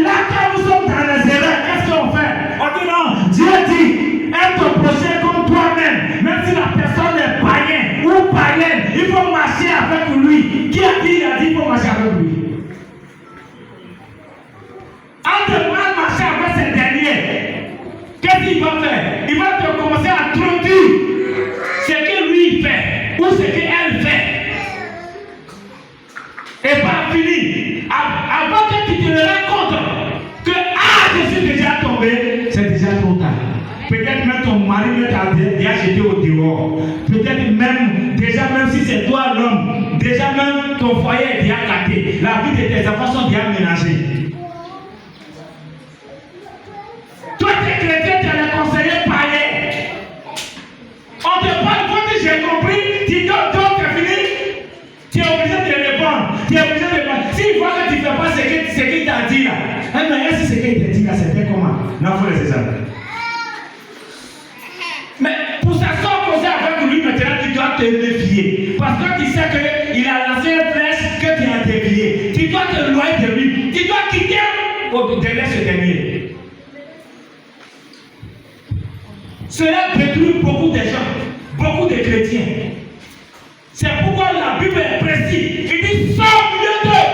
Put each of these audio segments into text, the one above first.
là, quand nous sommes dans les erreurs, qu'est-ce qu'on fait? On dit non, Dieu dit, aime ton prochain comme toi-même. Même si la personne est païenne ou païenne, il faut marcher avec lui. Qui a dit? Il a dit il faut marcher avec lui. En te marcher avec ces derniers, qu'est-ce qu'il va faire? Il va te commencer à traduire ce que lui fait ou ce qu'elle fait. Et pas fini. Avant que tu te rends compte que je suis déjà tombé, c'est déjà trop tard. Peut-être même ton mari t'a déjà jeté au dehors. Peut-être même, déjà même si c'est toi l'homme, déjà même ton foyer est déjà gâté. La vie de tes enfants sont déjà ménagées. Toi, t'es chrétien, tu es le conseiller païen. On te parle, quand j'ai compris, tu donnes donc, c'est fini. Tu es obligé de répondre. Tu es obligé de répondre. S'il voit que tu ne fais pas ce qu'il t'a dit là, mais est-ce que ce qu'il t'a dit là, c'était comment? Non, il faut les examiner. Mais pour ça, sans causer avec lui, maintenant, tu dois te méfier. Parce que tu sais qu'il a lancé une flèche que tu as dévié. Tu dois te loyer de lui. Tu dois quitter derrière ce dernier. Cela détruit beaucoup de gens, beaucoup de chrétiens. C'est pourquoi la Bible est précise. Il dit sors au milieu d'eux.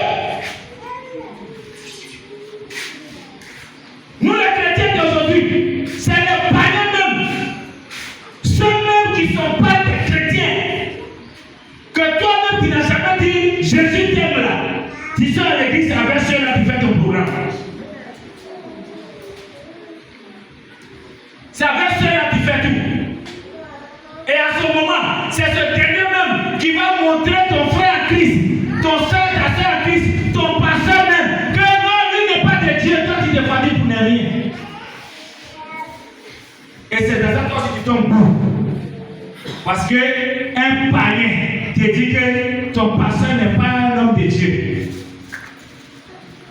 Nous les chrétiens d'aujourd'hui, c'est les païens même. Ceux-mêmes qui ne sont pas des chrétiens. Que toi-même tu n'as jamais dit Jésus t'aime là. Tu sors à l'église avec ceux-là qui font ton programme. C'est avec ceux-là qui fait tout. Et à ce moment, c'est ce dernier même qui va montrer ton frère Christ, ton soeur, ta soeur Christ, ton pasteur même, que non, lui n'est pas de Dieu, toi tu te fatigues pour ne rien. Et c'est dans ça que tu tombes bout. Parce qu'un païen te dit que ton pasteur n'est pas un homme de Dieu.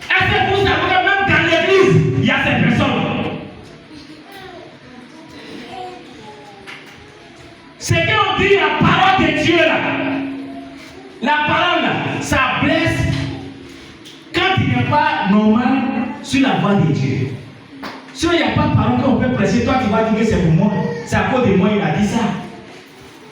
Est-ce que vous savez que même dans l'église, il y a ces personnes? Ce qu'on dit, la parole de Dieu là, la parole là, ça blesse quand il n'est pas normal sur la voie de Dieu. Si il n'y a pas de parole qu'on peut prêcher, toi tu vas dire que c'est pour moi, c'est à cause de moi il a dit ça.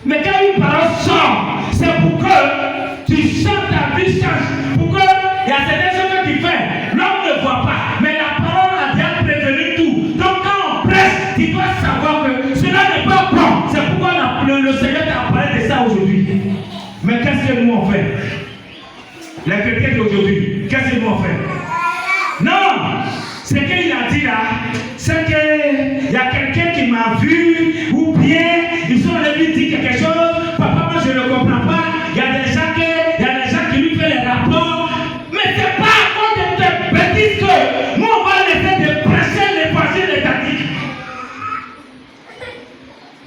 Mais quand une parole sort, c'est pour que tu changes ta vie change. Pour que il y a certaines choses que tu fais, l'homme ne voit pas, mais la parole a déjà prévenu tout. Donc quand on prêche, tu dois savoir que cela n'est pas bon. C'est pourquoi le Seigneur t'a parlé de ça aujourd'hui. Mais qu'est-ce que nous on fait? Les chrétiens d'aujourd'hui, qu'est-ce que nous on fait? Non! Ce qu'il a dit là, c'est qu'il y a quelqu'un qui m'a vu, ou bien ils sont allés lui dire quelque chose, papa, moi je ne comprends pas, il y a des gens qui lui font les rapports, mais c'est pas à cause de tes bêtises que nous on va laisser de prêcher les pensées les tactiques.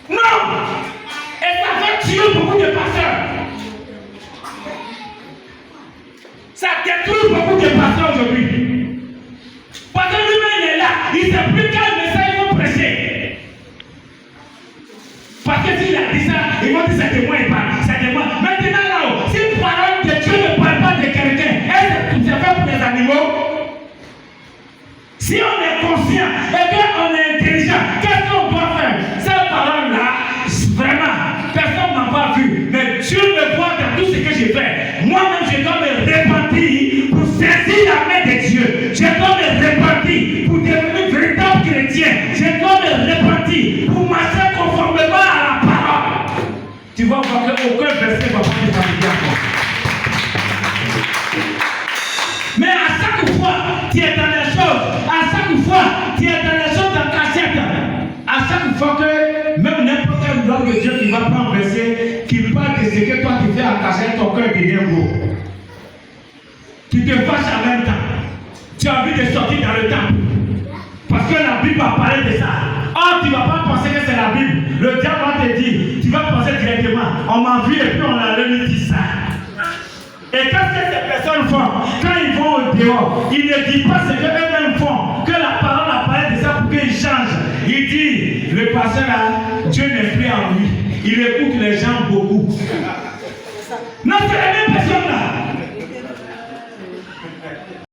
Non! Et ça fait tuer beaucoup de pasteurs. Ça détruit beaucoup de pasteurs aujourd'hui. Parce que lui-même il est là, il ne sait plus quel message il faut prêcher. Parce que s'il a dit ça, ils vont dire c'est de moi il parle, c'est de moi. Maintenant là-haut, si une parole de Dieu ne parle pas de quelqu'un, est-ce que c'est fait pour les animaux? Si on est conscient et qu'on est intelligent, qu'est-ce qu'on doit faire? Cette parole-là, vraiment, personne ne m'a pas vu, mais Dieu me voit dans tout ce que j'ai fait. Moi-même, je dois me repentir pour saisir la main de Dieu. Je dois me repentir pour devenir véritable chrétien. Je dois me repentir pour marcher conformément à la parole. Tu vas voir qu'aucun verset ne va pas te fatiguer encore. Mais à chaque fois, tu es dans les choses. À chaque fois, tu es dans les choses en cachette. À chaque fois que même n'importe quel homme de Dieu qui va prendre un verset qui parle de ce que toi tu fais en cachette, ton cœur devient gros. Tu te fâches en même temps. Tu as envie de sortir dans le temple. Parce que la Bible a parlé de ça. Oh, tu ne vas pas penser que c'est la Bible. Le diable va te dire, tu vas penser directement. On m'a vu et puis on a lui dit ça. Et qu'est-ce que ces personnes font? Quand ils vont au dehors, ils ne disent pas ce qu'eux-mêmes font. Que la parole a parlé de ça pour qu'ils changent. Il dit, le pasteur là, Dieu n'est plus en lui. Il écoute